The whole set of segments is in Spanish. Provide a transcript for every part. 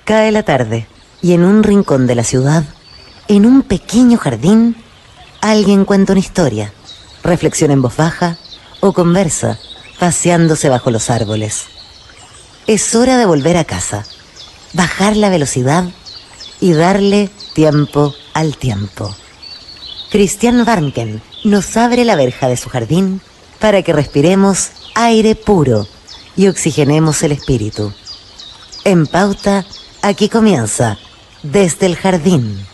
Cae la tarde y en un rincón de la ciudad, en un pequeño jardín, alguien cuenta una historia, reflexiona en voz baja o conversa, paseándose bajo los árboles. Es hora de volver a casa, bajar la velocidad y darle tiempo al tiempo. Christian Warnken nos abre la verja de su jardín para que respiremos aire puro y oxigenemos el espíritu. En Pauta, aquí comienza Desde el Jardín.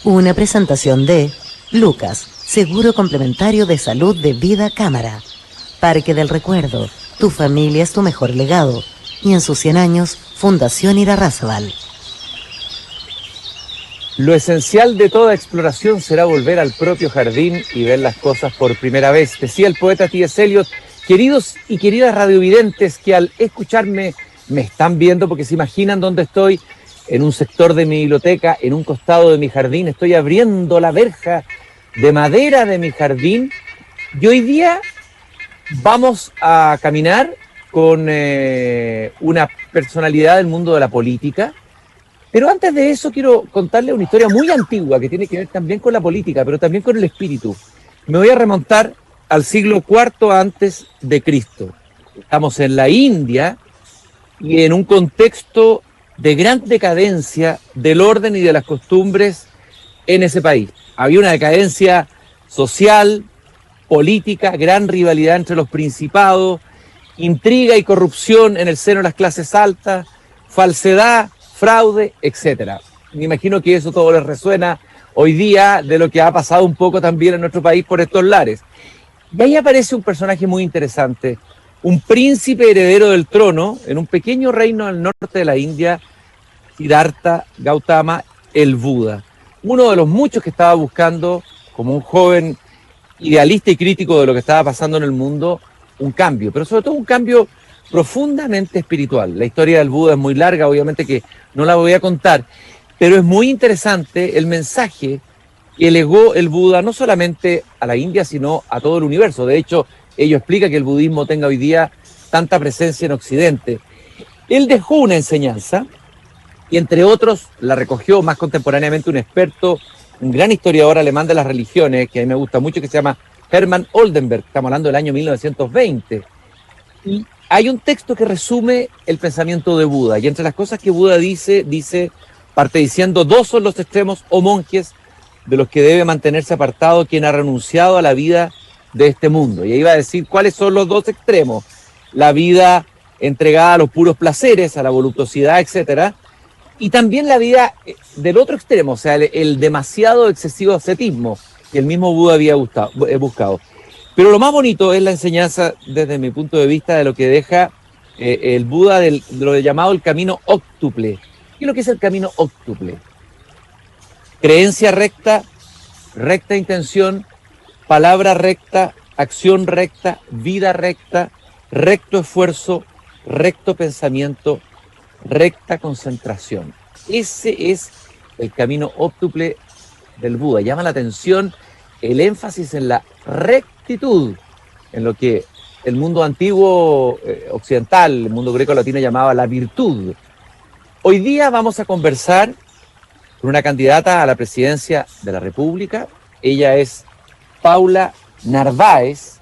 Una presentación de Lucas, Seguro Complementario de Salud de Vida Cámara. Parque del Recuerdo, tu familia es tu mejor legado. Y en sus 100 años, Fundación Irarrázaval. Lo esencial de toda exploración será volver al propio jardín y ver las cosas por primera vez, decía el poeta T.S. Eliot. Queridos y queridas radiovidentes que al escucharme me están viendo porque se imaginan dónde estoy, en un sector de mi biblioteca, en un costado de mi jardín, estoy abriendo la verja de madera de mi jardín y hoy día vamos a caminar con una personalidad del mundo de la política. Pero antes de eso quiero contarles una historia muy antigua que tiene que ver también con la política, pero también con el espíritu. Me voy a remontar al siglo IV antes de Cristo. Estamos en la India y en un contexto de gran decadencia del orden y de las costumbres en ese país. Había una decadencia social, política, gran rivalidad entre los principados, intriga y corrupción en el seno de las clases altas, falsedad, fraude, etcétera. Me imagino que eso todo les resuena hoy día de lo que ha pasado un poco también en nuestro país por estos lares. Y ahí aparece un personaje muy interesante, un príncipe heredero del trono en un pequeño reino al norte de la India, Siddhartha Gautama, el Buda. Uno de los muchos que estaba buscando, como un joven idealista y crítico de lo que estaba pasando en el mundo, un cambio, pero sobre todo un cambio profundamente espiritual. La historia del Buda es muy larga, obviamente que no la voy a contar, pero es muy interesante el mensaje que legó el Buda no solamente a la India, sino a todo el universo. De hecho, ello explica que el budismo tenga hoy día tanta presencia en Occidente. Él dejó una enseñanza y entre otros la recogió más contemporáneamente un experto, un gran historiador alemán de las religiones, que a mí me gusta mucho, que se llama Hermann Oldenberg. Estamos hablando del año 1920. Y hay un texto que resume el pensamiento de Buda, y entre las cosas que Buda dice, parte diciendo: dos son los extremos o monjes de los que debe mantenerse apartado quien ha renunciado a la vida de este mundo. Y ahí va a decir cuáles son los dos extremos: la vida entregada a los puros placeres, a la voluptuosidad, etcétera, y también la vida del otro extremo, o sea, el demasiado excesivo ascetismo que el mismo Buda había buscado. Pero lo más bonito es la enseñanza, desde mi punto de vista, de lo que deja el Buda de lo llamado el camino óctuple. ¿Qué es lo que es el camino óctuple? Creencia recta, recta intención, palabra recta, acción recta, vida recta, recto esfuerzo, recto pensamiento, recta concentración. Ese es el camino óctuple del Buda. Llama la atención el énfasis en la rectitud, en lo que el mundo antiguo occidental, el mundo greco-latino llamaba la virtud. Hoy día vamos a conversar con una candidata a la presidencia de la República. Ella es Paula Narváez,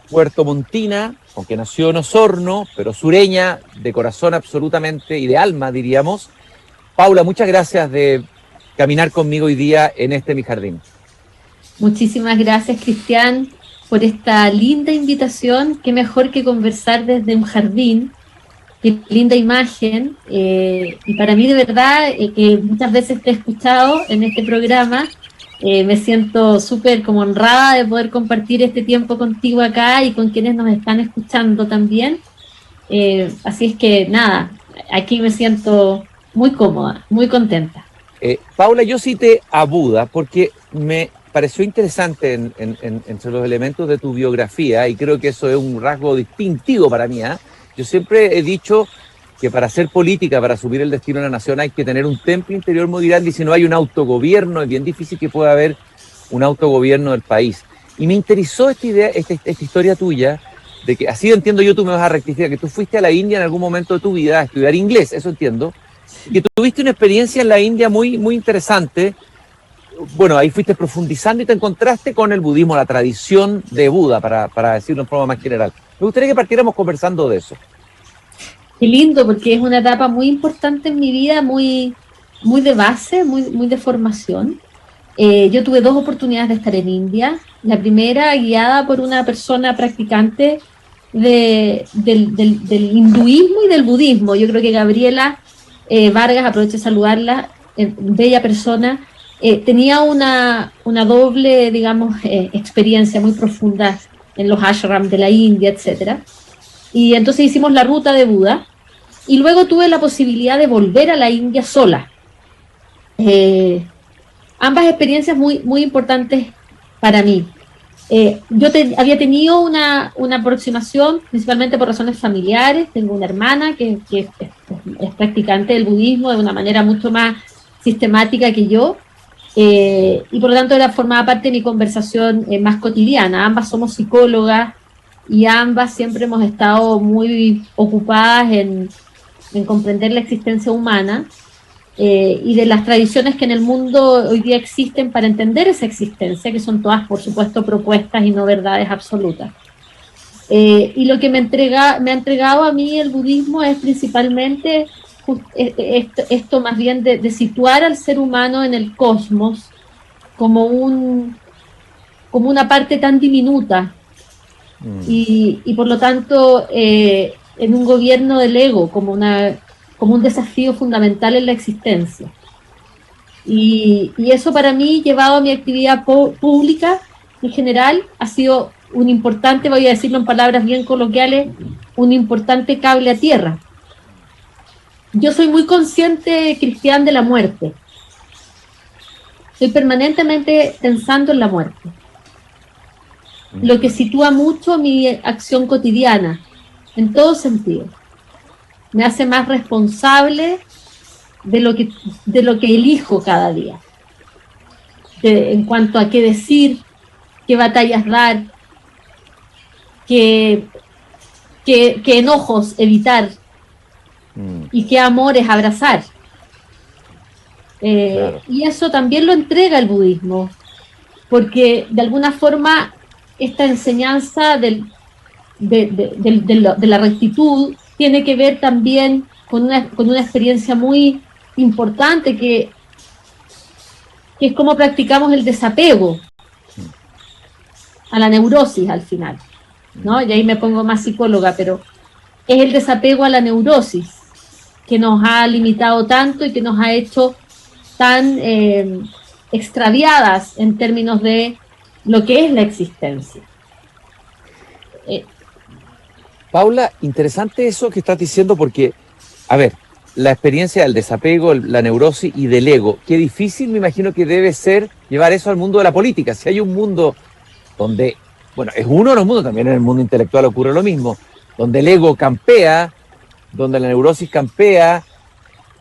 puertomontina, aunque nació en Osorno, pero sureña, de corazón absolutamente y de alma, diríamos. Paula, muchas gracias de caminar conmigo hoy día en este Mi Jardín. Muchísimas gracias, Cristian, por esta linda invitación. Qué mejor que conversar desde un jardín. Qué linda imagen. Y para mí, de verdad, que muchas veces te he escuchado en este programa, me siento súper como honrada de poder compartir este tiempo contigo acá y con quienes nos están escuchando también. Así es que, nada, aquí me siento muy cómoda, muy contenta. Paula, yo cité a Buda porque me pareció interesante entre los elementos de tu biografía, y creo que eso es un rasgo distintivo para mí. Yo siempre he dicho que para hacer política, para asumir el destino de la nación, hay que tener un templo interior muy grande, y si no hay un autogobierno, es bien difícil que pueda haber un autogobierno del país. Y me interesó esta idea, esta historia tuya, de que, así entiendo yo, tú me vas a rectificar, que tú fuiste a la India en algún momento de tu vida a estudiar inglés, eso entiendo, que tuviste una experiencia en la India muy, muy interesante. Bueno, ahí fuiste profundizando y te encontraste con el budismo, la tradición de Buda, para decirlo en forma más general. Me gustaría que partiéramos conversando de eso. Qué lindo, porque es una etapa muy importante en mi vida, muy, muy de base, muy de formación. Yo tuve 2 oportunidades de estar en India. La primera, guiada por una persona practicante del hinduismo y del budismo. Yo creo que Gabriela Vargas, aprovecho de saludarla, bella persona, tenía una doble, digamos, experiencia muy profunda en los ashrams de la India, etcétera. Y entonces hicimos la ruta de Buda, y luego tuve la posibilidad de volver a la India sola. Ambas experiencias muy importantes para mí. Yo había tenido una aproximación, principalmente por razones familiares. Tengo una hermana que es practicante del budismo de una manera mucho más sistemática que yo, y por lo tanto formaba parte de mi conversación más cotidiana. Ambas somos psicólogas y ambas siempre hemos estado muy ocupadas en comprender la existencia humana, y de las tradiciones que en el mundo hoy día existen para entender esa existencia, que son todas, por supuesto, propuestas y no verdades absolutas. Y lo que me ha entregado a mí el budismo es principalmente esto más bien de situar al ser humano en el cosmos como una parte tan diminuta, y por lo tanto en un gobierno del ego, como un desafío fundamental en la existencia. Y eso para mí, llevado a mi actividad pública en general, ha sido un importante, voy a decirlo en palabras bien coloquiales, un importante cable a tierra. Yo soy muy consciente, Cristian, de la muerte. Estoy permanentemente pensando en la muerte, lo que sitúa mucho mi acción cotidiana, en todo sentido. Me hace más responsable de lo que elijo cada día, en cuanto a qué decir, qué batallas dar, qué enojos evitar y qué amores abrazar. Claro. Y eso también lo entrega el budismo, porque de alguna forma esta enseñanza de la rectitud tiene que ver también con una experiencia muy importante que es cómo practicamos el desapego a la neurosis al final, ¿no? Y ahí me pongo más psicóloga, pero es el desapego a la neurosis que nos ha limitado tanto y que nos ha hecho tan extraviadas en términos de lo que es la existencia. Paula, interesante eso que estás diciendo, porque, a ver, la experiencia del desapego, la neurosis y del ego, qué difícil me imagino que debe ser llevar eso al mundo de la política. Si hay un mundo donde, bueno, es uno de los mundos, también en el mundo intelectual ocurre lo mismo, donde el ego campea, donde la neurosis campea,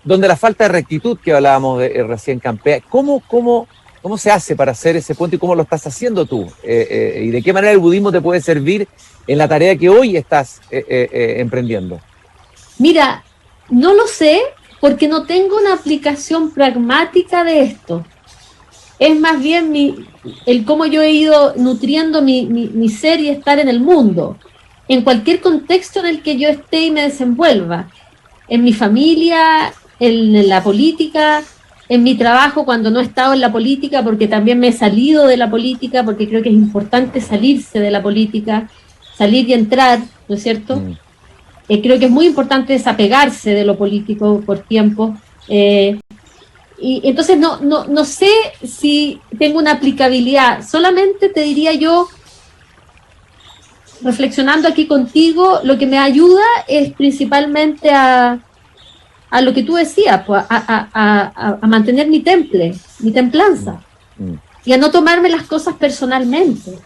donde la falta de rectitud que hablábamos recién campea. ¿Cómo se hace para hacer ese puente y cómo lo estás haciendo tú? ¿Y de qué manera el budismo te puede servir en la tarea que hoy estás emprendiendo? Mira, no lo sé porque no tengo una aplicación pragmática de esto. Es más bien el cómo yo he ido nutriendo mi ser y estar en el mundo, en cualquier contexto en el que yo esté y me desenvuelva, en mi familia, en la política, en mi trabajo cuando no he estado en la política, porque también me he salido de la política, porque creo que es importante salirse de la política, salir y entrar, ¿no es cierto? Creo que es muy importante desapegarse de lo político por tiempo. Y entonces no sé si tengo una aplicabilidad. Solamente te diría yo, reflexionando aquí contigo, lo que me ayuda es principalmente a lo que tú decías, pues, a mantener mi templanza, y a no tomarme las cosas personalmente.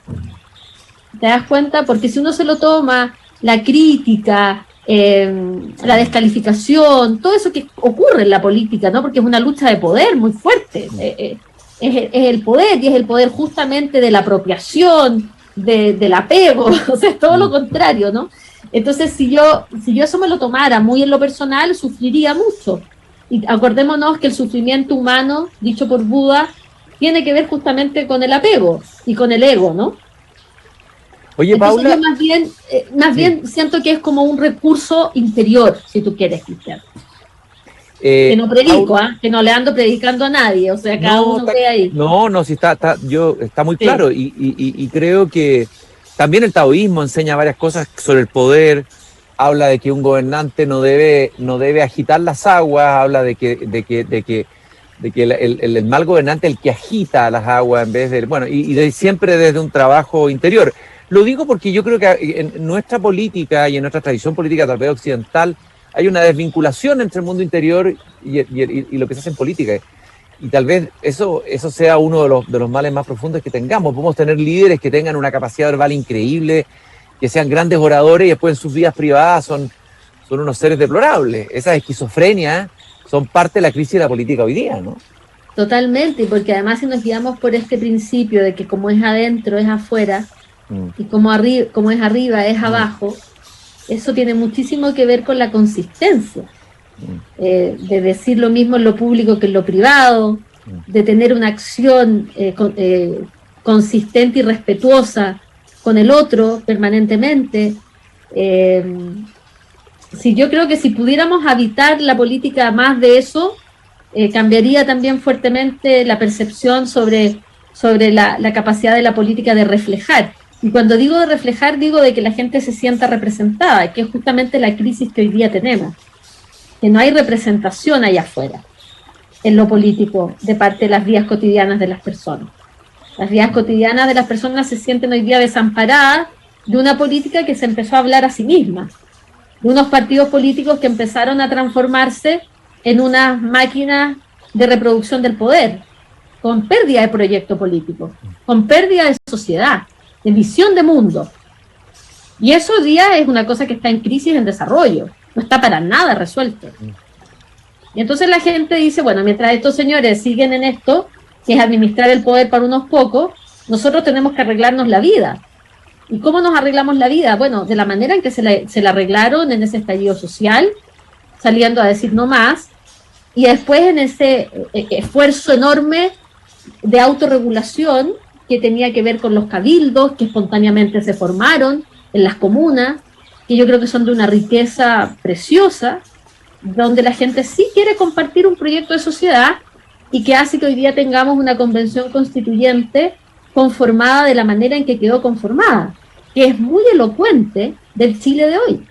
¿Te das cuenta? Porque si uno se lo toma, la crítica, la descalificación, todo eso que ocurre en la política, ¿no? Porque es una lucha de poder muy fuerte. Es el poder, y es el poder justamente de la apropiación, del apego, o sea, es todo lo contrario, ¿no? Entonces, si yo eso me lo tomara muy en lo personal, sufriría mucho. Y acordémonos que el sufrimiento humano, dicho por Buda, tiene que ver justamente con el apego y con el ego, ¿no? Oye, Entonces Paula. yo más bien siento que es como un recurso interior, si tú quieres, Cristian. Que no predico, que no le ando predicando a nadie, o sea, cada uno ve ahí. No, sí está muy Sí. claro, y creo que también el taoísmo enseña varias cosas sobre el poder, habla de que un gobernante no debe agitar las aguas, habla de que el mal gobernante es el que agita las aguas en vez de, bueno, siempre desde un trabajo interior. Lo digo porque yo creo que en nuestra política y en nuestra tradición política tal vez occidental hay una desvinculación entre el mundo interior y lo que se hace en política. Y tal vez eso sea uno de los males más profundos que tengamos. Podemos tener líderes que tengan una capacidad verbal increíble, que sean grandes oradores y después en sus vidas privadas son unos seres deplorables. Esas esquizofrenias son parte de la crisis de la política hoy día, ¿no? Totalmente, porque además si nos guiamos por este principio de que como es adentro es afuera, y como es arriba es abajo, eso tiene muchísimo que ver con la consistencia, de decir lo mismo en lo público que en lo privado, de tener una acción consistente y respetuosa con el otro permanentemente. Yo creo que si pudiéramos habitar la política más de eso, cambiaría también fuertemente la percepción sobre la capacidad de la política de reflejar. Y cuando digo de reflejar, digo de que la gente se sienta representada, que es justamente la crisis que hoy día tenemos, que no hay representación allá afuera, en lo político, de parte de las vidas cotidianas de las personas. Las vidas cotidianas de las personas se sienten hoy día desamparadas de una política que se empezó a hablar a sí misma, de unos partidos políticos que empezaron a transformarse en unas máquinas de reproducción del poder, con pérdida de proyecto político, con pérdida de sociedad, de visión de mundo. Y eso hoy día es una cosa que está en crisis, en desarrollo, no está para nada resuelto. Y entonces la gente dice, bueno, mientras estos señores siguen en esto, que es administrar el poder para unos pocos, nosotros tenemos que arreglarnos la vida. ¿Y cómo nos arreglamos la vida? Bueno, de la manera en que se la arreglaron en ese estallido social, saliendo a decir no más, y después en ese esfuerzo enorme de autorregulación que tenía que ver con los cabildos que espontáneamente se formaron en las comunas, que yo creo que son de una riqueza preciosa, donde la gente sí quiere compartir un proyecto de sociedad y que hace que hoy día tengamos una convención constituyente conformada de la manera en que quedó conformada, que es muy elocuente del Chile de hoy.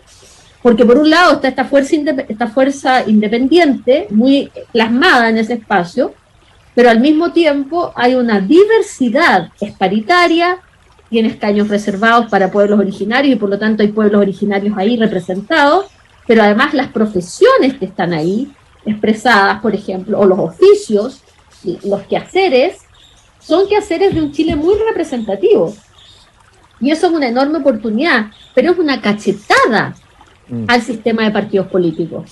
Porque por un lado está esta fuerza independiente, muy plasmada en ese espacio, pero al mismo tiempo hay una diversidad, es paritaria, tiene escaños reservados para pueblos originarios y por lo tanto hay pueblos originarios ahí representados, pero además las profesiones que están ahí expresadas, por ejemplo, o los oficios, los quehaceres, son quehaceres de un Chile muy representativo. Y eso es una enorme oportunidad, pero es una cachetada al sistema de partidos políticos.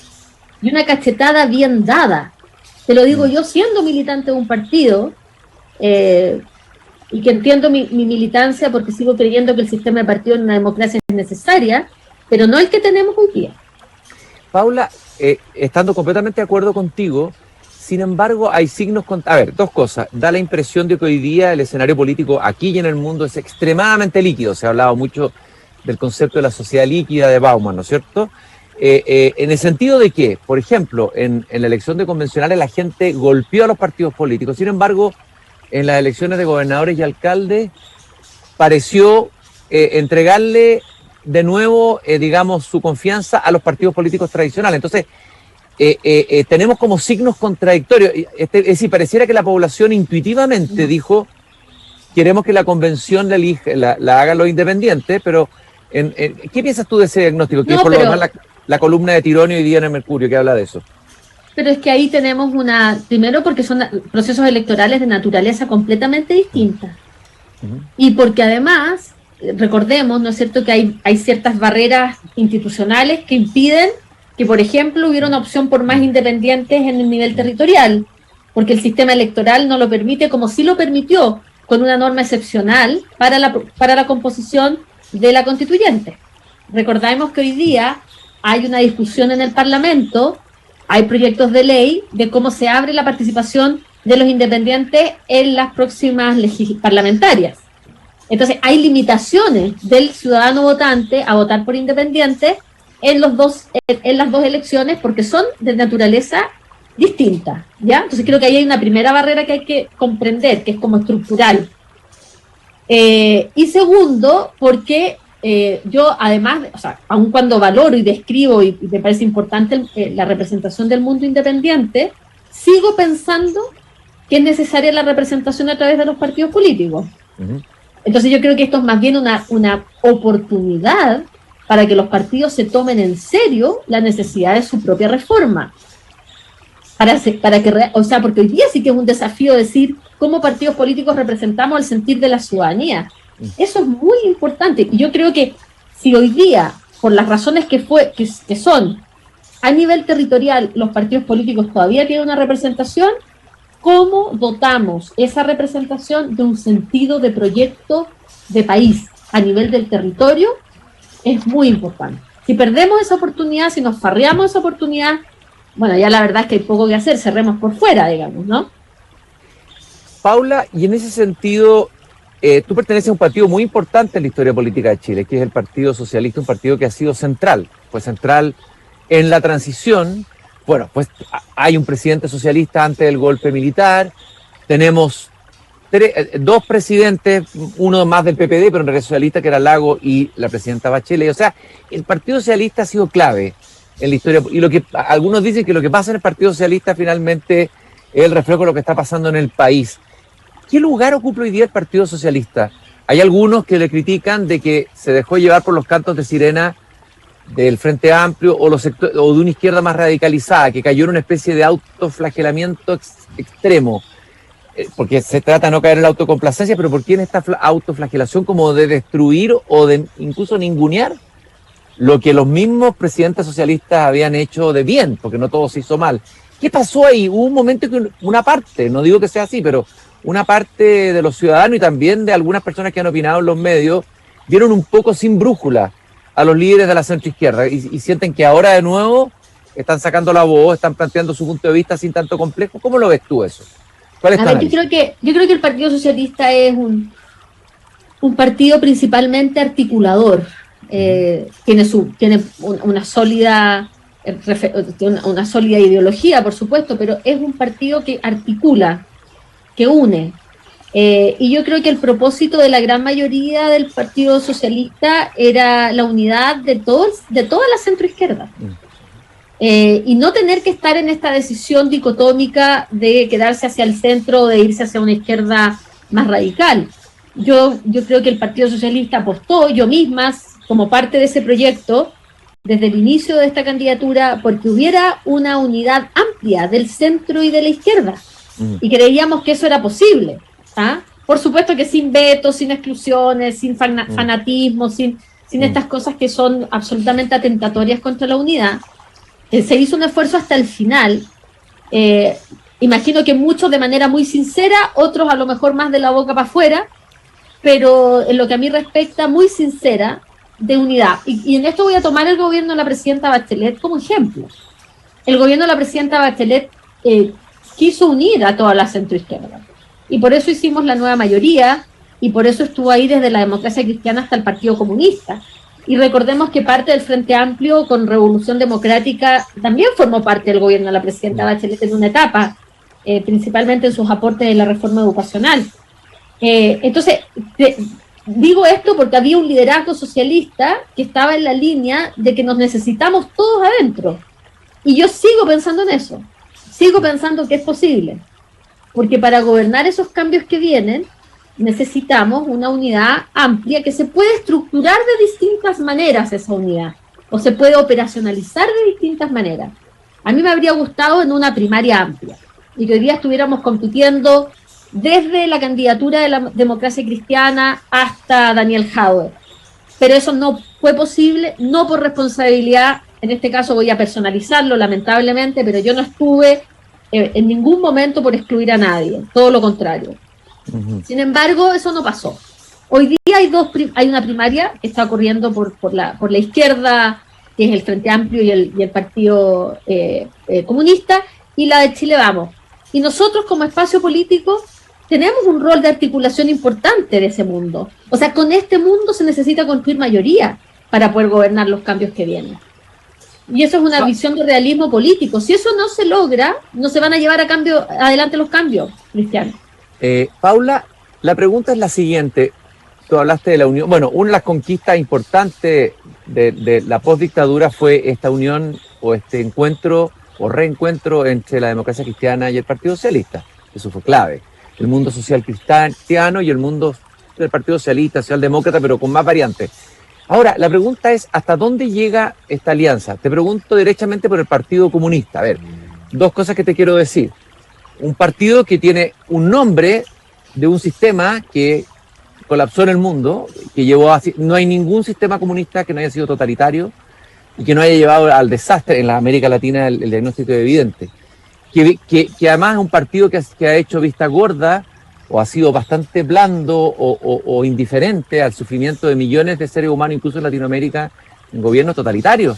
Y una cachetada bien dada. Te lo digo yo siendo militante de un partido, y que entiendo mi militancia porque sigo creyendo que el sistema de partidos en una democracia es necesaria, pero no el que tenemos hoy día. Paula, estando completamente de acuerdo contigo, sin embargo hay signos... A ver, dos cosas. Da la impresión de que hoy día el escenario político aquí y en el mundo es extremadamente líquido. Se ha hablado mucho del concepto de la sociedad líquida de Bauman, ¿no es cierto? En el sentido de que, por ejemplo, en la elección de convencionales la gente golpeó a los partidos políticos. Sin embargo, en las elecciones de gobernadores y alcaldes pareció entregarle de nuevo, digamos, su confianza a los partidos políticos tradicionales. Entonces, tenemos como signos contradictorios. Es decir, pareciera que la población intuitivamente dijo, queremos que la convención la hagan los independientes, pero ¿qué piensas tú de ese diagnóstico? Que es por lo demás la columna de Tironio hoy día en el Mercurio, que habla de eso. Pero es que ahí tenemos primero porque son procesos electorales de naturaleza completamente distinta. Y porque además, recordemos, ¿no es cierto?, que hay ciertas barreras institucionales que impiden que, por ejemplo, hubiera una opción por más independientes en el nivel territorial, porque el sistema electoral no lo permite, como sí lo permitió con una norma excepcional para la composición de la constituyente. Recordemos que hoy día hay una discusión en el Parlamento hay proyectos de ley de cómo se abre la participación de los independientes en las próximas parlamentarias. Entonces, hay limitaciones del ciudadano votante a votar por independiente en las dos elecciones porque son de naturaleza distinta, ¿ya? Entonces creo que ahí hay una primera barrera que hay que comprender, que es como estructural. Y segundo, porque yo además, o sea, aun cuando valoro y describo y me parece importante la representación del mundo independiente, sigo pensando que es necesaria la representación a través de los partidos políticos. Uh-huh. Entonces yo creo que esto es más bien una oportunidad para que los partidos se tomen en serio la necesidad de su propia reforma. Porque hoy día sí que es un desafío decir cómo partidos políticos representamos el sentir de la ciudadanía. Eso es muy importante. Y yo creo que si hoy día, por las razones que son, a nivel territorial, los partidos políticos todavía tienen una representación, ¿cómo dotamos esa representación de un sentido de proyecto de país a nivel del territorio? Es muy importante. Si perdemos esa oportunidad, si nos farreamos esa oportunidad, bueno, ya la verdad es que hay poco que hacer, cerremos por fuera, digamos, ¿no? Paula, y en ese sentido, tú perteneces a un partido muy importante en la historia política de Chile, que es el Partido Socialista, un partido que ha sido central, fue central en la transición. Bueno, pues hay un presidente socialista antes del golpe militar, tenemos dos presidentes, uno más del PPD, pero en realidad socialista, que era Lago, y la presidenta Bachelet. O sea, el Partido Socialista ha sido clave en la historia, y lo que algunos dicen que lo que pasa en el Partido Socialista finalmente es el reflejo de lo que está pasando en el país. ¿Qué lugar ocupa hoy día el Partido Socialista? Hay algunos que le critican de que se dejó llevar por los cantos de sirena del Frente Amplio o de una izquierda más radicalizada, que cayó en una especie de autoflagelamiento extremo, porque se trata de no caer en la autocomplacencia, pero ¿por qué en esta autoflagelación como de destruir o de incluso ningunear lo que los mismos presidentes socialistas habían hecho de bien, porque no todo se hizo mal? ¿Qué pasó ahí? Hubo un momento que una parte, no digo que sea así, pero una parte de los ciudadanos y también de algunas personas que han opinado en los medios vieron un poco sin brújula a los líderes de la centroizquierda y sienten que ahora de nuevo están sacando la voz, están planteando su punto de vista sin tanto complejo. ¿Cómo lo ves tú eso? ¿Cuál es tu análisis? Yo creo que el Partido Socialista es un partido principalmente articulador. Tiene una sólida ideología, por supuesto, pero es un partido que articula, que une. Y yo creo que el propósito de la gran mayoría del Partido Socialista era la unidad de toda la centroizquierda. Y no tener que estar en esta decisión dicotómica de quedarse hacia el centro o de irse hacia una izquierda más radical. Yo creo que el Partido Socialista apostó, yo misma, como parte de ese proyecto, desde el inicio de esta candidatura, porque hubiera una unidad amplia del centro y de la izquierda. Y creíamos que eso era posible. ¿Ah? Por supuesto que sin vetos, sin exclusiones, sin fanatismo, sin estas cosas que son absolutamente atentatorias contra la unidad. Se hizo un esfuerzo hasta el final. Imagino que muchos de manera muy sincera, otros a lo mejor más de la boca para afuera, pero en lo que a mí respecta, muy sincera, de unidad. Y en esto voy a tomar el gobierno de la presidenta Bachelet como ejemplo. El gobierno de la presidenta Bachelet quiso unir a toda la centroizquierda. Y por eso hicimos la nueva mayoría, y por eso estuvo ahí desde la Democracia Cristiana hasta el Partido Comunista. Y recordemos que parte del Frente Amplio con Revolución Democrática también formó parte del gobierno de la presidenta Bachelet en una etapa, principalmente en sus aportes de la reforma educacional. Entonces, digo esto porque había un liderazgo socialista que estaba en la línea de que nos necesitamos todos adentro. Y yo sigo pensando en eso, sigo pensando que es posible. Porque para gobernar esos cambios que vienen, necesitamos una unidad amplia que se puede estructurar de distintas maneras, esa unidad, o se puede operacionalizar de distintas maneras. A mí me habría gustado en una primaria amplia, y que hoy día estuviéramos compitiendo desde la candidatura de la Democracia Cristiana hasta Daniel Jadwe. Pero eso no fue posible, no por responsabilidad, en este caso voy a personalizarlo lamentablemente, pero yo no estuve en ningún momento por excluir a nadie, todo lo contrario. Uh-huh. Sin embargo, eso no pasó. Hoy día hay una primaria que está corriendo por la izquierda que es el Frente Amplio y el Partido Comunista, y la de Chile Vamos. Y nosotros como espacio político tenemos un rol de articulación importante de ese mundo. O sea, con este mundo se necesita construir mayoría para poder gobernar los cambios que vienen. Y eso es una visión de realismo político. Si eso no se logra, no se van a llevar adelante los cambios, Cristian. Paula, la pregunta es la siguiente. Tú hablaste de la unión. Bueno, una de las conquistas importantes de la postdictadura fue esta unión o este encuentro o reencuentro entre la democracia cristiana y el Partido Socialista. Eso fue clave. El mundo social cristiano y el mundo del Partido Socialista, socialdemócrata, pero con más variantes. Ahora, la pregunta es, ¿hasta dónde llega esta alianza? Te pregunto derechamente por el Partido Comunista. A ver, dos cosas que te quiero decir. Un partido que tiene un nombre de un sistema que colapsó en el mundo, que llevó a... No hay ningún sistema comunista que no haya sido totalitario y que no haya llevado al desastre en la América Latina. El diagnóstico es evidente. Que además es un partido que ha hecho vista gorda o ha sido bastante blando o indiferente al sufrimiento de millones de seres humanos, incluso en Latinoamérica, en gobiernos totalitarios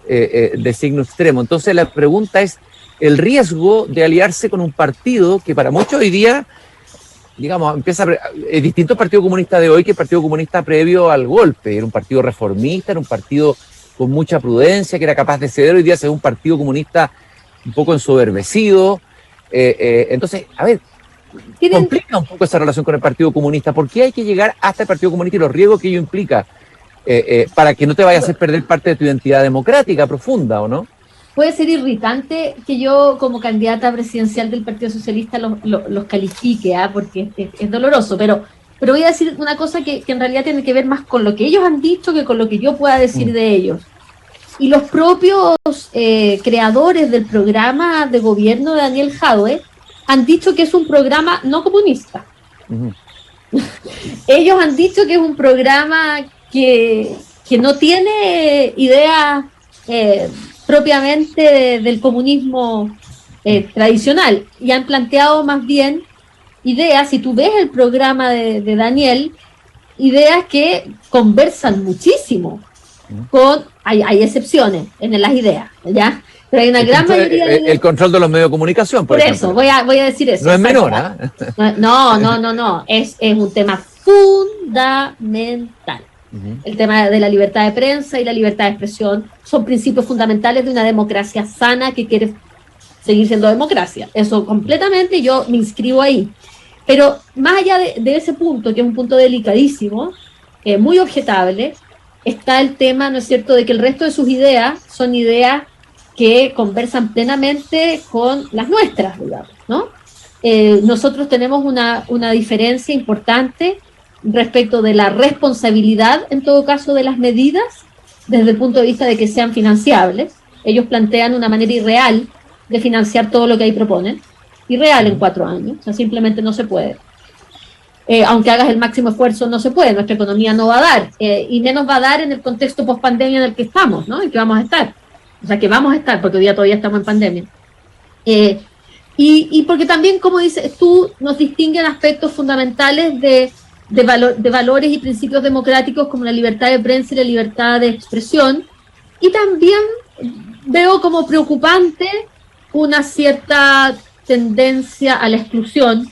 de signo extremo. Entonces la pregunta es el riesgo de aliarse con un partido que para muchos hoy día, digamos, es distinto al Partido Comunista de hoy que el Partido Comunista previo al golpe. Era un partido reformista, era un partido con mucha prudencia, que era capaz de ceder. Hoy día se ve un Partido Comunista un poco ensoberbecido. Entonces, a ver, complica un poco esa relación con el Partido Comunista. ¿Por qué hay que llegar hasta el Partido Comunista y los riesgos que ello implica para que no te vaya a hacer perder parte de tu identidad democrática profunda, o no? Puede ser irritante que yo como candidata presidencial del Partido Socialista los califique, porque es doloroso, pero voy a decir una cosa que en realidad tiene que ver más con lo que ellos han dicho que con lo que yo pueda decir de ellos. Y los propios creadores del programa de gobierno de Daniel Jadwe han dicho que es un programa no comunista. Ellos han dicho que es un programa que no tiene ideas propiamente del comunismo tradicional, y han planteado más bien ideas, si tú ves el programa de Daniel, ideas que conversan muchísimo hay excepciones en las ideas, ¿ya? Pero hay una gran mayoría de... El control de los medios de comunicación, por ejemplo. Eso, voy a decir eso. No es menor, ¿eh? No. Es un tema fundamental. El tema de la libertad de prensa y la libertad de expresión son principios fundamentales de una democracia sana que quiere seguir siendo democracia. Eso completamente, yo me inscribo ahí. Pero más allá de ese punto, que es un punto delicadísimo, muy objetable, está el tema, ¿no es cierto?, de que el resto de sus ideas son ideas que conversan plenamente con las nuestras, digamos, ¿no? Nosotros tenemos una diferencia importante respecto de la responsabilidad, en todo caso, de las medidas, desde el punto de vista de que sean financiables. Ellos plantean una manera irreal de financiar todo lo que ahí proponen, irreal en 4 años, o sea, simplemente no se puede. Aunque hagas el máximo esfuerzo, no se puede, nuestra economía no va a dar, y menos va a dar en el contexto post-pandemia en el que estamos, ¿no? En que vamos a estar. O sea, que vamos a estar, porque hoy día todavía estamos en pandemia. Y porque también, como dices tú, nos distinguen aspectos fundamentales de valores y principios democráticos como la libertad de prensa y la libertad de expresión. Y también veo como preocupante una cierta tendencia a la exclusión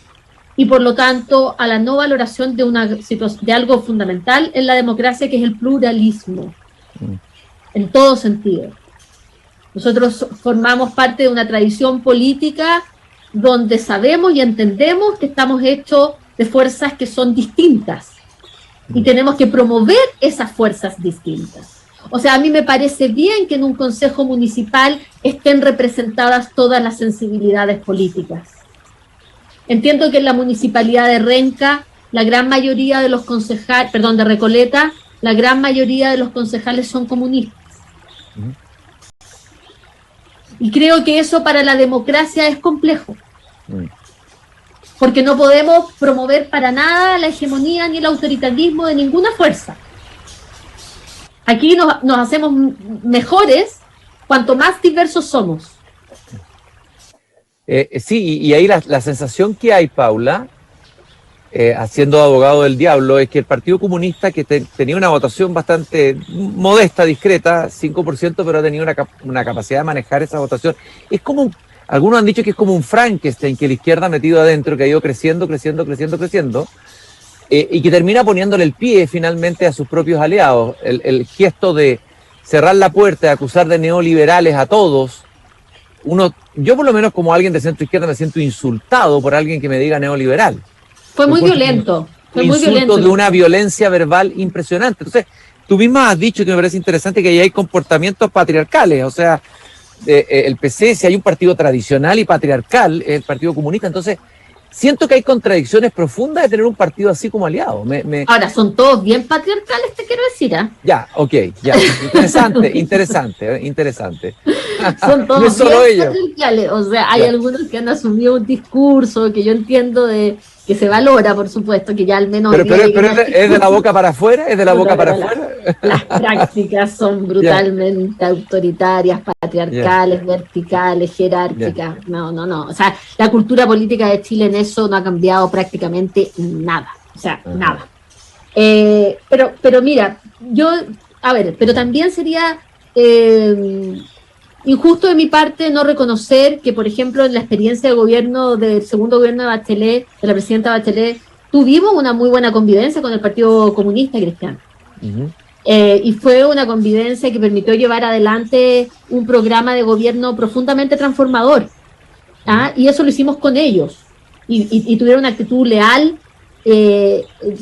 y por lo tanto a la no valoración de algo fundamental en la democracia, que es el pluralismo, en todo sentido. Nosotros formamos parte de una tradición política donde sabemos y entendemos que estamos hechos de fuerzas que son distintas y tenemos que promover esas fuerzas distintas. O sea, a mí me parece bien que en un consejo municipal estén representadas todas las sensibilidades políticas. Entiendo que en la municipalidad de Renca, la gran mayoría de los concejales, de Recoleta, la gran mayoría de los concejales son comunistas. Y creo que eso para la democracia es complejo. Porque no podemos promover para nada la hegemonía ni el autoritarismo de ninguna fuerza. Aquí nos hacemos mejores cuanto más diversos somos. Sí, y ahí la sensación que hay, Paula, haciendo abogado del diablo, es que el Partido Comunista, que tenía una votación bastante modesta, discreta, 5%, pero ha tenido una capacidad de manejar esa votación, es como, algunos han dicho que es como un Frankenstein, que la izquierda ha metido adentro, que ha ido creciendo, y que termina poniéndole el pie finalmente a sus propios aliados. El gesto de cerrar la puerta, de acusar de neoliberales a todos, yo por lo menos como alguien de centro izquierda me siento insultado por alguien que me diga neoliberal. Fue muy violento. Fue muy violento. De una violencia verbal impresionante. Entonces, tú misma has dicho, que me parece interesante, que ahí hay comportamientos patriarcales. O sea, el PC, si hay un partido tradicional y patriarcal, es el Partido Comunista. Entonces, siento que hay contradicciones profundas de tener un partido así como aliado. Ahora, son todos bien patriarcales, te quiero decir, ¿eh? Ya, ok, ya. Interesante. Son todos no es solo bien patriarcales. O sea, hay algunos que han asumido un discurso que yo entiendo que se valora, por supuesto, que ya al menos... Pero ¿es de la boca para afuera? ¿Es de la boca para afuera? Las prácticas son brutalmente autoritarias, patriarcales, verticales, jerárquicas. No. O sea, la cultura política de Chile en eso no ha cambiado prácticamente nada. O sea, nada. Pero mira, pero también sería injusto de mi parte no reconocer que, por ejemplo, en la experiencia de gobierno del segundo gobierno de Bachelet, de la presidenta Bachelet, tuvimos una muy buena convivencia con el Partido Comunista Cristiano. Uh-huh. Y fue una convivencia que permitió llevar adelante un programa de gobierno profundamente transformador. Y eso lo hicimos con ellos. Y tuvieron una actitud leal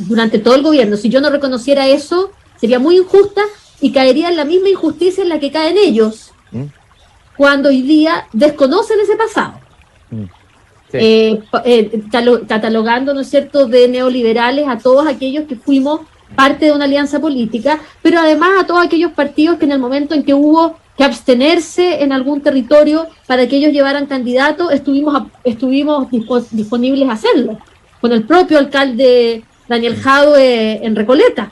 durante todo el gobierno. Si yo no reconociera eso, sería muy injusta y caería en la misma injusticia en la que caen ellos. Cuando hoy día desconocen ese pasado, catalogando, ¿no es cierto?, de neoliberales a todos aquellos que fuimos parte de una alianza política, pero además a todos aquellos partidos que en el momento en que hubo que abstenerse en algún territorio para que ellos llevaran candidatos, estuvimos disponibles a hacerlo, con el propio alcalde Daniel Jadue en Recoleta.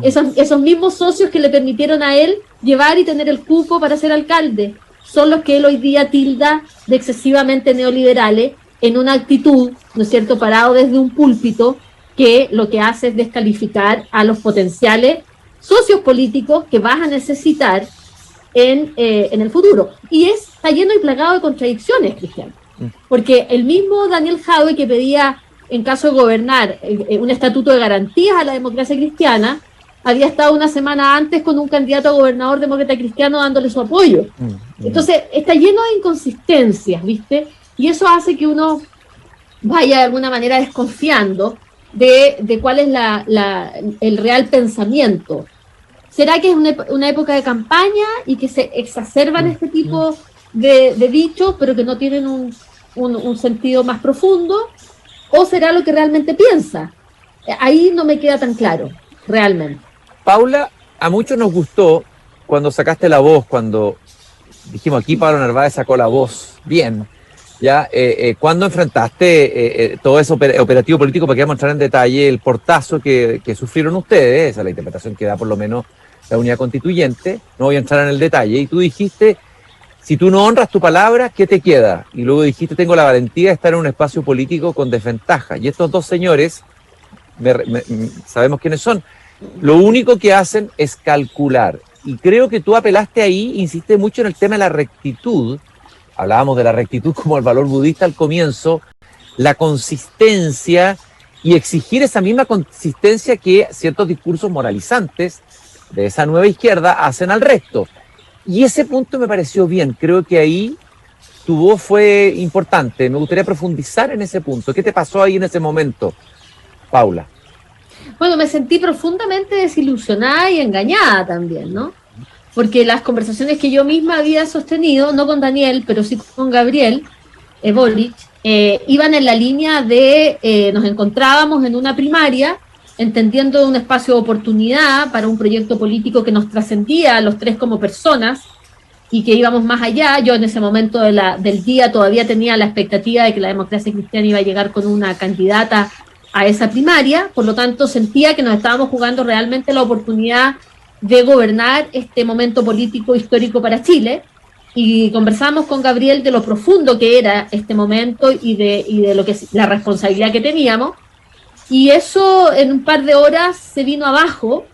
Esos mismos socios que le permitieron a él llevar y tener el cupo para ser alcalde son los que él hoy día tilda de excesivamente neoliberales en una actitud, ¿no es cierto?, parado desde un púlpito que lo que hace es descalificar a los potenciales socios políticos que vas a necesitar en el futuro. Y está lleno y plagado de contradicciones, Cristian, porque el mismo Daniel Jadue, que pedía, en caso de gobernar, un estatuto de garantías a la democracia cristiana, había estado una semana antes con un candidato a gobernador demócrata cristiano dándole su apoyo. Entonces, está lleno de inconsistencias, ¿viste? Y eso hace que uno vaya de alguna manera desconfiando de cuál es el real pensamiento. ¿Será que es una época de campaña y que se exacerban este tipo de dichos, pero que no tienen un sentido más profundo? ¿O será lo que realmente piensa? Ahí no me queda tan claro, realmente. Paula, a muchos nos gustó cuando sacaste la voz, cuando dijimos aquí Pablo Narváez sacó la voz bien, ¿ya? Cuando enfrentaste todo ese operativo político, para que vamos a entrar en detalle, el portazo que sufrieron ustedes, esa es la interpretación que da por lo menos la unidad constituyente, no voy a entrar en el detalle, y tú dijiste, si tú no honras tu palabra, ¿qué te queda? Y luego dijiste, tengo la valentía de estar en un espacio político con desventaja. Y estos dos señores, sabemos quiénes son, lo único que hacen es calcular. Y creo que tú apelaste ahí, insiste mucho en el tema de la rectitud. Hablábamos de la rectitud como el valor budista al comienzo, la consistencia y exigir esa misma consistencia que ciertos discursos moralizantes de esa nueva izquierda hacen al resto. Y ese punto me pareció bien, creo que ahí tu voz fue importante, me gustaría profundizar en ese punto. ¿Qué te pasó ahí en ese momento, Paula? Bueno, me sentí profundamente desilusionada y engañada también, ¿no? Porque las conversaciones que yo misma había sostenido, no con Daniel, pero sí con Gabriel Boric, iban en la línea de nos encontrábamos en una primaria, entendiendo un espacio de oportunidad para un proyecto político que nos trascendía a los tres como personas y que íbamos más allá. Yo en ese momento del día todavía tenía la expectativa de que la democracia cristiana iba a llegar con una candidata a esa primaria, por lo tanto sentía que nos estábamos jugando realmente la oportunidad de gobernar este momento político histórico para Chile, y conversamos con Gabriel de lo profundo que era este momento y de lo que la responsabilidad que teníamos, y eso en un par de horas se vino abajo,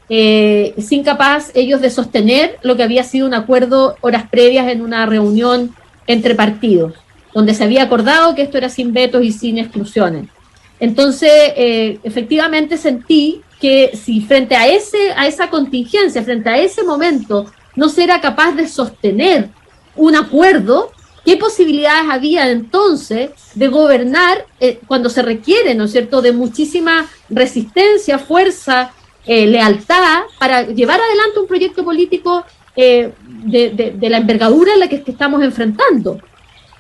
sin capaz ellos de sostener lo que había sido un acuerdo horas previas en una reunión entre partidos, donde se había acordado que esto era sin vetos y sin exclusiones. Entonces, efectivamente sentí que si frente a esa contingencia, frente a ese momento, no se era capaz de sostener un acuerdo, ¿qué posibilidades había entonces de gobernar cuando se requiere, ¿no es cierto?, de muchísima resistencia, fuerza, lealtad para llevar adelante un proyecto político de la envergadura en la que estamos enfrentando?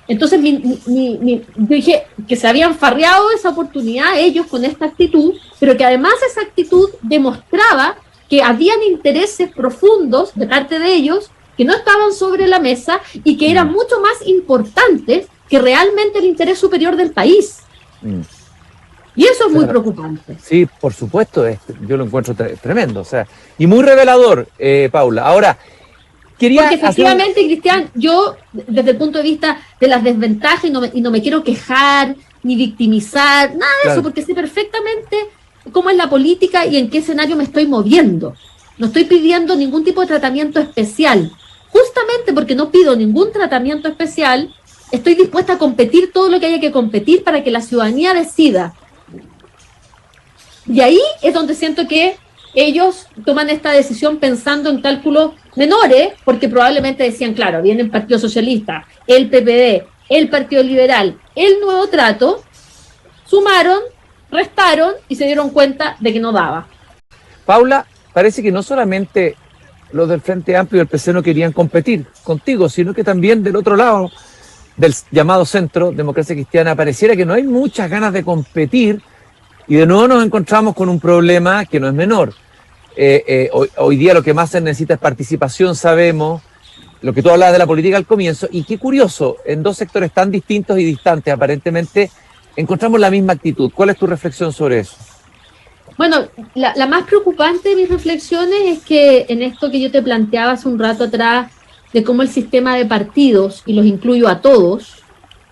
Entonces yo dije que se habían farreado esa oportunidad ellos con esta actitud, pero que además esa actitud demostraba que habían intereses profundos de parte de ellos que no estaban sobre la mesa y que eran mucho más importantes que realmente el interés superior del país. Y eso es muy preocupante. Sí, por supuesto, yo lo encuentro tremendo, o sea, y muy revelador, Paula. Ahora, porque efectivamente, Cristian, yo desde el punto de vista de las desventajas, y no me quiero quejar ni victimizar, nada de eso, porque sé perfectamente cómo es la política y en qué escenario me estoy moviendo. No estoy pidiendo ningún tipo de tratamiento especial. Justamente porque no pido ningún tratamiento especial, estoy dispuesta a competir todo lo que haya que competir para que la ciudadanía decida. Y ahí es donde siento que ellos toman esta decisión pensando en cálculos menores, porque probablemente decían, claro, viene el Partido Socialista, el PPD, el Partido Liberal, el Nuevo Trato, sumaron, restaron y se dieron cuenta de que no daba. Paula, parece que no solamente los del Frente Amplio y el PC no querían competir contigo, sino que también del otro lado, del llamado centro, Democracia Cristiana, pareciera que no hay muchas ganas de competir. Y de nuevo nos encontramos con un problema que no es menor. Hoy día lo que más se necesita es participación, sabemos, lo que tú hablabas de la política al comienzo, y qué curioso, en dos sectores tan distintos y distantes, aparentemente, encontramos la misma actitud. ¿Cuál es tu reflexión sobre eso? Bueno, la más preocupante de mis reflexiones es que en esto que yo te planteaba hace un rato atrás, de cómo el sistema de partidos, y los incluyo a todos,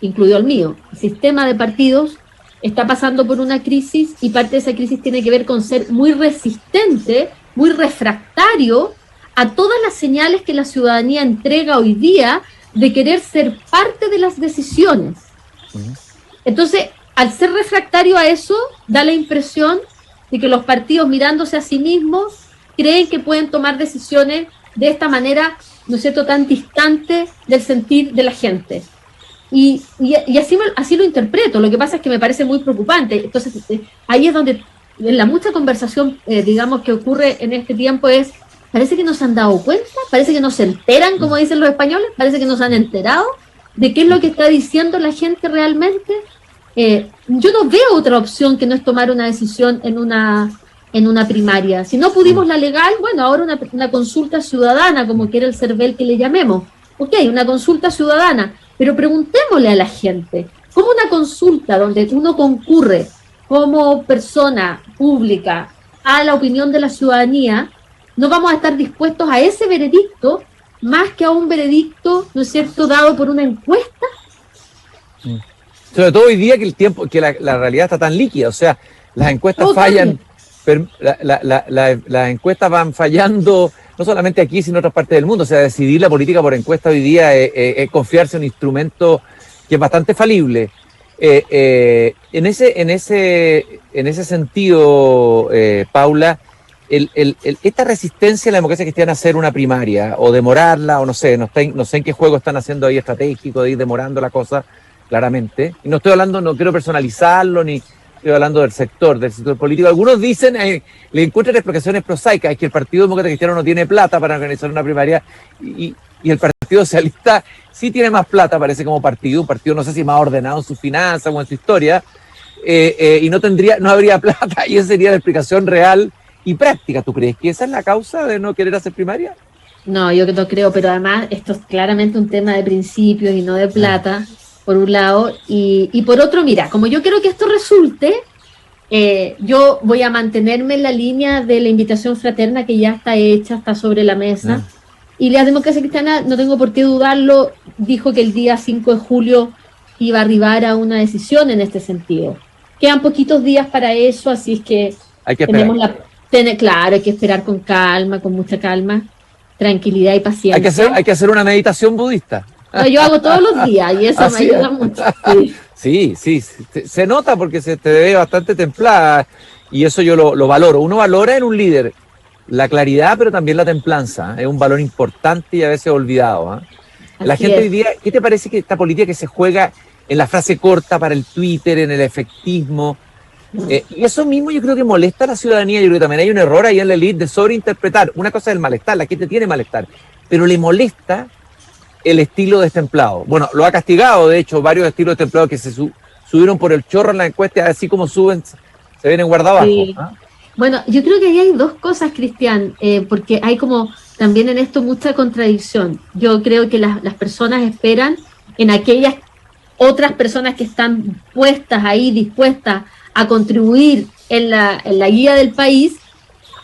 incluido al mío, el sistema de partidos está pasando por una crisis, y parte de esa crisis tiene que ver con ser muy resistente, muy refractario a todas las señales que la ciudadanía entrega hoy día de querer ser parte de las decisiones. Entonces, al ser refractario a eso, da la impresión de que los partidos, mirándose a sí mismos, creen que pueden tomar decisiones de esta manera, ¿no es cierto?, tan distante del sentir de la gente. Y así lo interpreto. Lo que pasa es que me parece muy preocupante. Entonces, ahí es donde la mucha conversación, digamos, que ocurre en este tiempo es, parece que no se han dado cuenta, parece que no se enteran, como dicen los españoles, parece que no se han enterado de qué es lo que está diciendo la gente realmente. Yo no veo otra opción que no es tomar una decisión en una primaria. Si no pudimos la legal, bueno, ahora una consulta ciudadana, como quiera el CERVEL que le llamemos. Ok, una consulta ciudadana. Pero preguntémosle a la gente, ¿cómo una consulta donde uno concurre como persona pública a la opinión de la ciudadanía, no vamos a estar dispuestos a ese veredicto más que a un veredicto, ¿no es cierto?, dado por una encuesta? Sobre todo hoy día que la realidad está tan líquida, o sea, las encuestas fallan, las encuestas van fallando, no solamente aquí, sino en otras partes del mundo. O sea, decidir la política por encuesta hoy día es confiarse en un instrumento que es bastante falible. En ese sentido, Paula, esta resistencia a la democracia cristiana a hacer una primaria, o demorarla, o no sé en qué juego están haciendo ahí estratégico de ir demorando la cosa, claramente. Y no estoy hablando, no quiero personalizarlo, ni estoy hablando del sector político. Algunos dicen, le encuentran explicaciones prosaicas, es que el Partido Demócrata Cristiano no tiene plata para organizar una primaria, y el Partido Socialista sí tiene más plata, parece, como partido, un partido no sé si más ordenado en sus finanzas o en su historia, y no habría plata, y esa sería la explicación real y práctica. ¿Tú crees que esa es la causa de no querer hacer primaria? No, yo no creo, pero además esto es claramente un tema de principios y no de plata, por un lado, y por otro, mira, como yo quiero que esto resulte, yo voy a mantenerme en la línea de la invitación fraterna que ya está hecha, está sobre la mesa, y la Democracia Cristiana, no tengo por qué dudarlo, dijo que el día 5 de julio iba a arribar a una decisión en este sentido. quedan poquitos días para eso, así es que Hay que esperar. claro, hay que esperar con calma, con mucha calma, tranquilidad y paciencia. Hay que hacer una meditación budista. No, yo hago todos los días y eso me ayuda mucho. Sí. Sí, se nota porque se te ve bastante templada y eso yo lo valoro. Uno valora en un líder la claridad, pero también la templanza. Es un valor importante y a veces olvidado. La gente hoy día, ¿qué te parece que esta política que se juega en la frase corta para el Twitter, en el efectismo? Y eso mismo yo creo que molesta a la ciudadanía. Yo creo que también hay un error ahí en la élite de sobreinterpretar. Una cosa es el malestar, la gente tiene malestar, pero le molesta el estilo destemplado. Bueno, lo ha castigado, de hecho, varios estilos destemplados que se subieron por el chorro en la encuesta, así como suben, se vienen guardados abajo. Sí. Bueno, yo creo que ahí hay dos cosas, Cristian, porque hay como también en esto mucha contradicción. Yo creo que las personas esperan en aquellas otras personas que están puestas ahí, dispuestas a contribuir en la guía del país,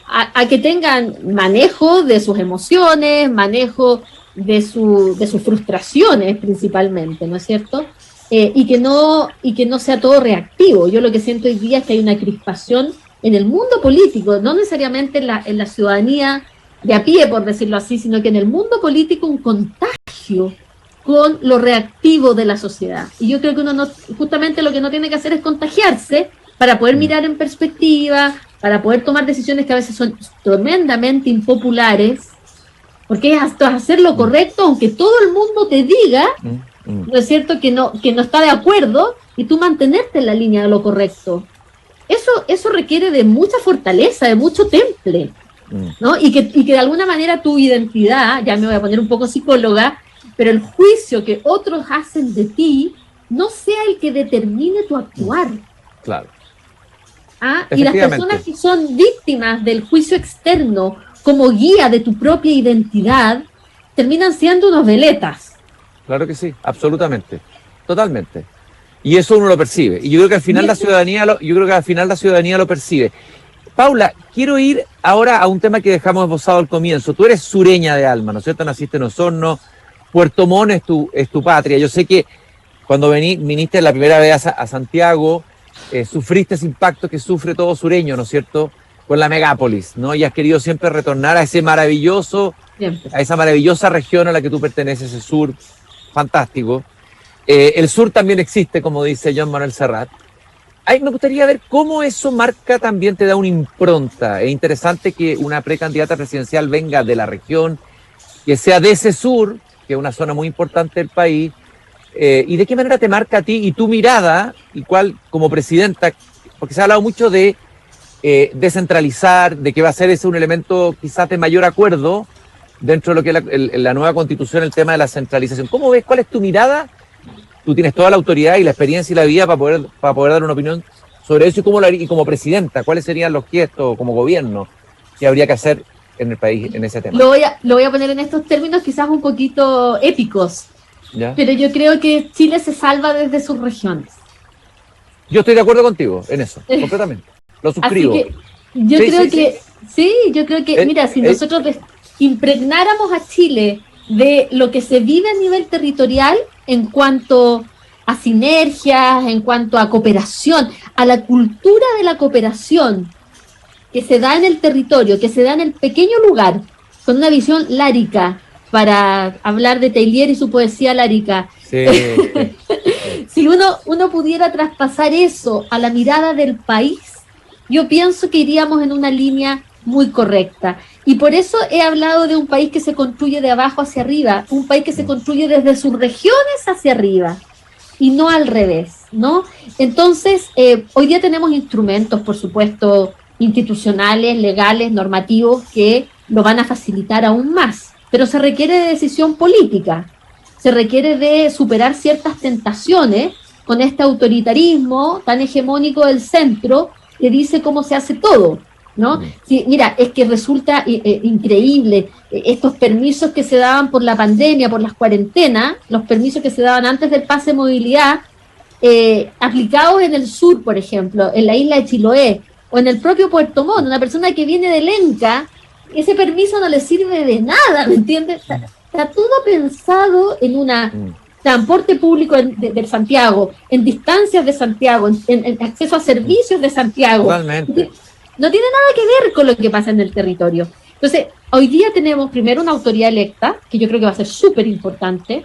a que tengan manejo de sus emociones, manejo de sus frustraciones principalmente, ¿no es cierto? Y que no sea todo reactivo. Yo lo que siento hoy día es que hay una crispación en el mundo político, no necesariamente en la ciudadanía de a pie, por decirlo así, sino que en el mundo político un contagio con lo reactivo de la sociedad. Y yo creo que uno justamente lo que no tiene que hacer es contagiarse para poder mirar en perspectiva, para poder tomar decisiones que a veces son tremendamente impopulares, porque es hasta hacer lo correcto, aunque todo el mundo te diga, ¿no es cierto?, que no está de acuerdo, y tú mantenerte en la línea de lo correcto. Eso requiere de mucha fortaleza, de mucho temple, ¿no? Y que de alguna manera tu identidad, ya me voy a poner un poco psicóloga, pero el juicio que otros hacen de ti no sea el que determine tu actuar. Claro. Y las personas que son víctimas del juicio externo como guía de tu propia identidad terminan siendo unos veletas. Claro que sí, absolutamente, totalmente. Y eso uno lo percibe. Y yo creo que al final la ciudadanía lo percibe. Paula, quiero ir ahora a un tema que dejamos esbozado al comienzo. Tú eres sureña de alma, ¿no es cierto? Naciste en Osorno, Puerto Montt es tu patria. Yo sé que cuando viniste la primera vez a Santiago, sufriste ese impacto que sufre todo sureño, ¿no es cierto?, con la megápolis, ¿no? Y has querido siempre retornar a esa maravillosa región a la que tú perteneces, ese sur fantástico. El sur también existe, como dice Joan Manuel Serrat. Me gustaría ver cómo eso marca también, te da una impronta. Es interesante que una precandidata presidencial venga de la región, que sea de ese sur, que es una zona muy importante del país, y de qué manera te marca a ti y tu mirada, y cuál como presidenta, porque se ha hablado mucho de descentralizar, de que va a ser ese un elemento quizás de mayor acuerdo dentro de lo que es la nueva constitución, el tema de la centralización. ¿Cómo ves? ¿Cuál es tu mirada? Tú tienes toda la autoridad y la experiencia y la vida para poder dar una opinión sobre eso y como presidenta, ¿cuáles serían los gestos como gobierno que habría que hacer en el país en ese tema? Lo voy a poner en estos términos quizás un poquito épicos, ¿ya? Pero yo creo que Chile se salva desde sus regiones. Yo estoy de acuerdo contigo en eso, completamente. Lo suscribo. Así que yo creo que, mira, si nosotros impregnáramos a Chile de lo que se vive a nivel territorial en cuanto a sinergias, en cuanto a cooperación, a la cultura de la cooperación que se da en el territorio, que se da en el pequeño lugar, con una visión lárica, para hablar de Teillier y su poesía lárica. Sí. Si uno pudiera traspasar eso a la mirada del país, yo pienso que iríamos en una línea muy correcta. Y por eso he hablado de un país que se construye de abajo hacia arriba, un país que se construye desde sus regiones hacia arriba, y no al revés, ¿no? Entonces, hoy día tenemos instrumentos, por supuesto, institucionales, legales, normativos, que lo van a facilitar aún más, pero se requiere de decisión política, se requiere de superar ciertas tentaciones con este autoritarismo tan hegemónico del centro que dice cómo se hace todo, ¿no? Sí, mira, es que resulta increíble estos permisos que se daban por la pandemia, por las cuarentenas, los permisos que se daban antes del pase de movilidad, aplicados en el sur, por ejemplo, en la isla de Chiloé, o en el propio Puerto Montt. Una persona que viene de Lenca, ese permiso no le sirve de nada, ¿me entiendes? Está todo pensado en una transporte público de Santiago, en distancias de Santiago, en acceso a servicios de Santiago. Totalmente. No tiene nada que ver con lo que pasa en el territorio. Entonces, hoy día tenemos primero una autoridad electa, que yo creo que va a ser súper importante.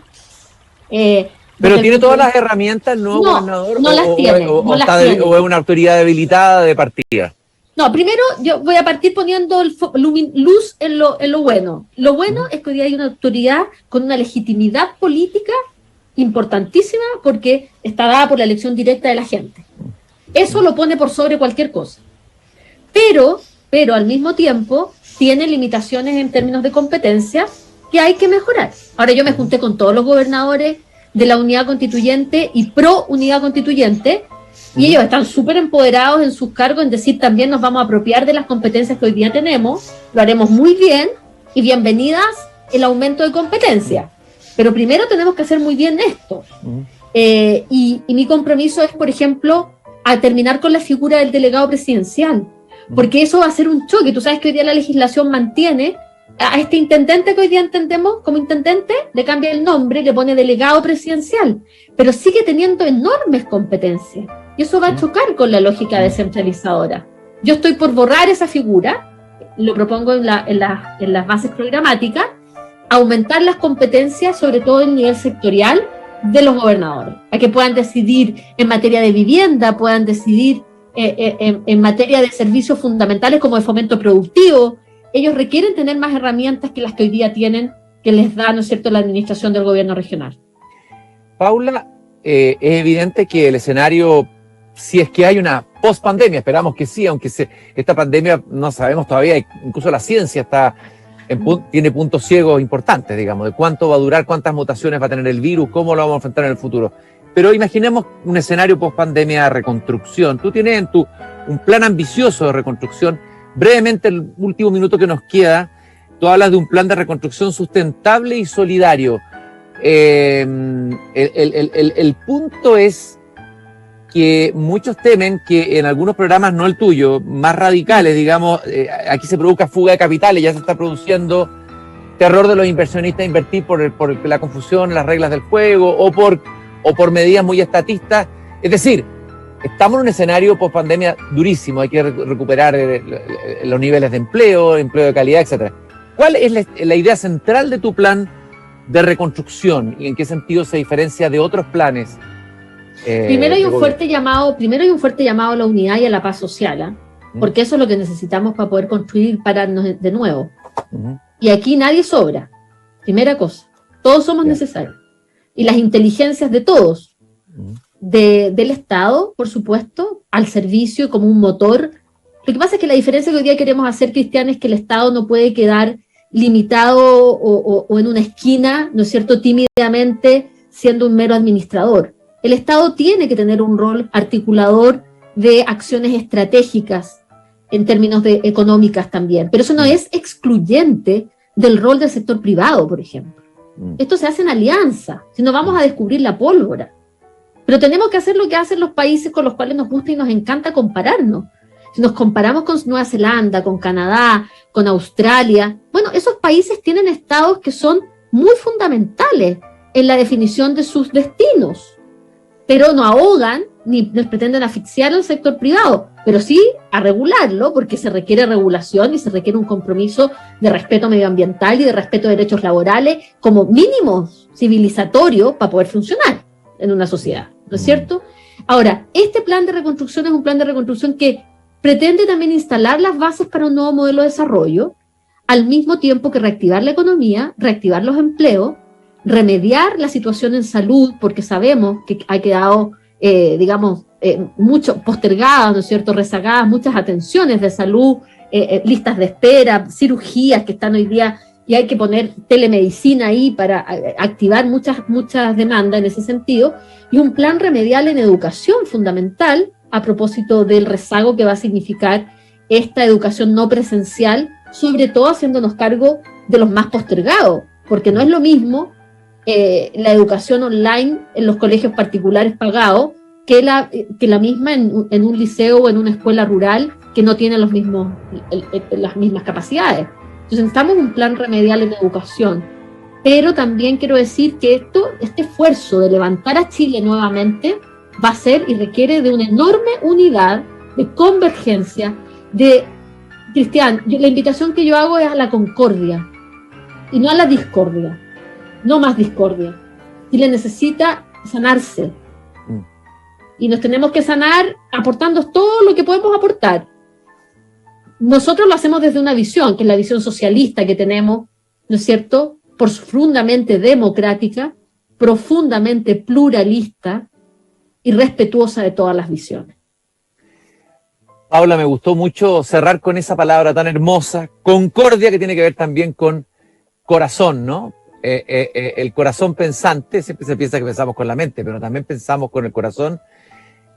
Pero tiene todas las herramientas el nuevo gobernador, no las tiene, o es una autoridad debilitada de partida. No, primero yo voy a partir poniendo luz en lo bueno. Lo bueno es que hoy día hay una autoridad con una legitimidad política importantísima porque está dada por la elección directa de la gente. Eso lo pone por sobre cualquier cosa. Pero al mismo tiempo tiene limitaciones en términos de competencia que hay que mejorar. Ahora yo me junté con todos los gobernadores de la unidad constituyente y pro unidad constituyente y ellos están súper empoderados en sus cargos en decir también nos vamos a apropiar de las competencias que hoy día tenemos, lo haremos muy bien y bienvenidas el aumento de competencia. Pero primero tenemos que hacer muy bien esto. Y mi compromiso es, por ejemplo, a terminar con la figura del delegado presidencial, porque eso va a ser un choque. Tú sabes que hoy día la legislación mantiene a este intendente que hoy día entendemos como intendente, le cambia el nombre, le pone delegado presidencial, pero sigue teniendo enormes competencias. Y eso va a chocar con la lógica descentralizadora. Yo estoy por borrar esa figura, lo propongo en las bases programáticas, aumentar las competencias, sobre todo en nivel sectorial, de los gobernadores, a que puedan decidir en materia de vivienda, puedan decidir en materia de servicios fundamentales como de fomento productivo. Ellos requieren tener más herramientas que las que hoy día tienen, que les da, ¿no es cierto?, la administración del gobierno regional. Paula, es evidente que el escenario, si es que hay una post-pandemia, esperamos que sí, aunque esta pandemia no sabemos todavía, incluso la ciencia tiene puntos ciegos importantes, digamos, de cuánto va a durar, cuántas mutaciones va a tener el virus, cómo lo vamos a enfrentar en el futuro. Pero imaginemos un escenario post-pandemia de reconstrucción. Tú tienes un plan ambicioso de reconstrucción. Brevemente, el último minuto que nos queda, tú hablas de un plan de reconstrucción sustentable y solidario. El punto es que muchos temen que en algunos programas, no el tuyo, más radicales, digamos, aquí se produzca fuga de capitales, ya se está produciendo terror de los inversionistas a invertir por la confusión, las reglas del juego o por medidas muy estatistas. Es decir, estamos en un escenario post-pandemia durísimo, hay que recuperar los niveles de empleo de calidad, etc. ¿Cuál es la idea central de tu plan de reconstrucción y en qué sentido se diferencia de otros planes? Primero hay un fuerte llamado a la unidad y a la paz social, porque eso es lo que necesitamos para poder construir, pararnos de nuevo. Y aquí nadie sobra, primera cosa, todos somos necesarios. Y las inteligencias de todos, del Estado, por supuesto, al servicio como un motor. Lo que pasa es que la diferencia que hoy día queremos hacer, Cristian, es que el Estado no puede quedar limitado o en una esquina, ¿no es cierto?, tímidamente siendo un mero administrador. El Estado tiene que tener un rol articulador de acciones estratégicas en términos económicas también, pero eso no es excluyente del rol del sector privado, por ejemplo. Esto se hace en alianza, si no vamos a descubrir la pólvora. Pero tenemos que hacer lo que hacen los países con los cuales nos gusta y nos encanta compararnos. Si nos comparamos con Nueva Zelanda, con Canadá, con Australia, bueno, esos países tienen estados que son muy fundamentales en la definición de sus destinos, pero no ahogan ni pretenden asfixiar al sector privado, pero sí a regularlo, porque se requiere regulación y se requiere un compromiso de respeto medioambiental y de respeto de derechos laborales como mínimo civilizatorio para poder funcionar en una sociedad, ¿no es cierto? Ahora, este plan de reconstrucción es un plan de reconstrucción que pretende también instalar las bases para un nuevo modelo de desarrollo, al mismo tiempo que reactivar la economía, reactivar los empleos, remediar la situación en salud, porque sabemos que ha quedado, mucho postergadas, ¿no es cierto?, rezagadas muchas atenciones de salud, listas de espera, cirugías que están hoy día, y hay que poner telemedicina ahí para activar muchas demandas en ese sentido, y un plan remedial en educación fundamental, a propósito del rezago que va a significar esta educación no presencial, sobre todo haciéndonos cargo de los más postergados, porque no es lo mismo la educación online en los colegios particulares pagados que la misma en un liceo o en una escuela rural que no tiene las mismas capacidades. Entonces necesitamos un plan remedial en educación. Pero también quiero decir que este esfuerzo de levantar a Chile nuevamente va a ser y requiere de una enorme unidad, de convergencia, Cristian, la invitación que yo hago es a la concordia y no a la discordia, no más discordia. Chile necesita sanarse y nos tenemos que sanar aportando todo lo que podemos aportar. Nosotros lo hacemos desde una visión, que es la visión socialista que tenemos, ¿no es cierto?, profundamente democrática, profundamente pluralista y respetuosa de todas las visiones. Paula, me gustó mucho cerrar con esa palabra tan hermosa, concordia, que tiene que ver también con corazón, ¿no? El corazón pensante, siempre se piensa que pensamos con la mente, pero también pensamos con el corazón.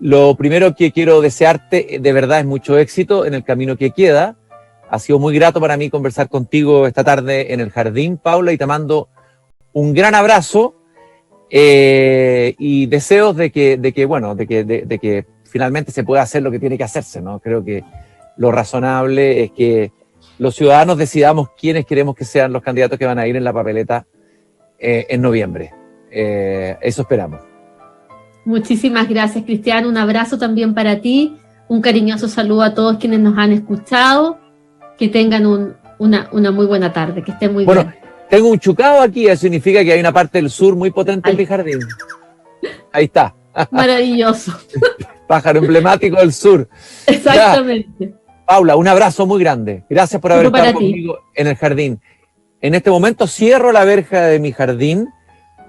Lo primero que quiero desearte de verdad es mucho éxito en el camino que queda. Ha sido muy grato para mí conversar contigo esta tarde en el jardín, Paula, y te mando un gran abrazo y deseos de que finalmente se pueda hacer lo que tiene que hacerse, ¿no? Creo que lo razonable es que los ciudadanos decidamos quiénes queremos que sean los candidatos que van a ir en la papeleta en noviembre. Eso esperamos. Muchísimas gracias, Cristian. Un abrazo también para ti. Un cariñoso saludo a todos quienes nos han escuchado. Que tengan una muy buena tarde, que estén muy bien. Bueno, tengo un chucado aquí, eso significa que hay una parte del sur muy potente en mi jardín. Ahí está. Maravilloso. Pájaro emblemático del sur. Exactamente. Ya. Paula, un abrazo muy grande. Gracias por haber estado conmigo en el jardín. En este momento cierro la verja de mi jardín.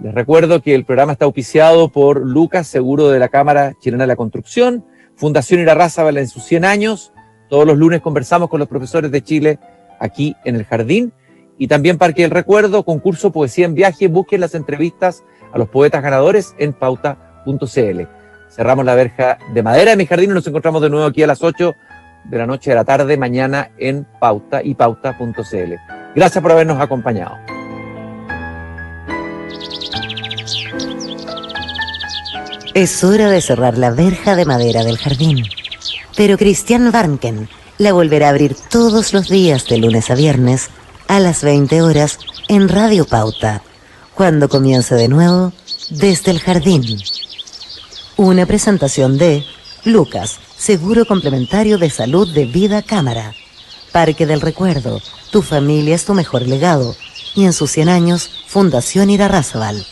Les recuerdo que el programa está auspiciado por Lucas, seguro de la Cámara Chilena de la Construcción, Fundación Irarrázaval en sus 100 años. Todos los lunes conversamos con los profesores de Chile aquí en el jardín. Y también Parque del Recuerdo, concurso Poesía en Viaje. Busquen las entrevistas a los poetas ganadores en pauta.cl. Cerramos la verja de madera de mi jardín y nos encontramos de nuevo aquí a las 8 de la noche de la tarde, mañana en Pauta y pauta.cl. Gracias por habernos acompañado. Es hora de cerrar la verja de madera del jardín. Pero Cristian Warnken la volverá a abrir todos los días de lunes a viernes a las 20 horas en Radio Pauta, cuando comience de nuevo desde el jardín. Una presentación de Lucas, seguro complementario de salud de Vida Cámara. Parque del Recuerdo, tu familia es tu mejor legado. Y en sus 100 años, Fundación Irarrázaval.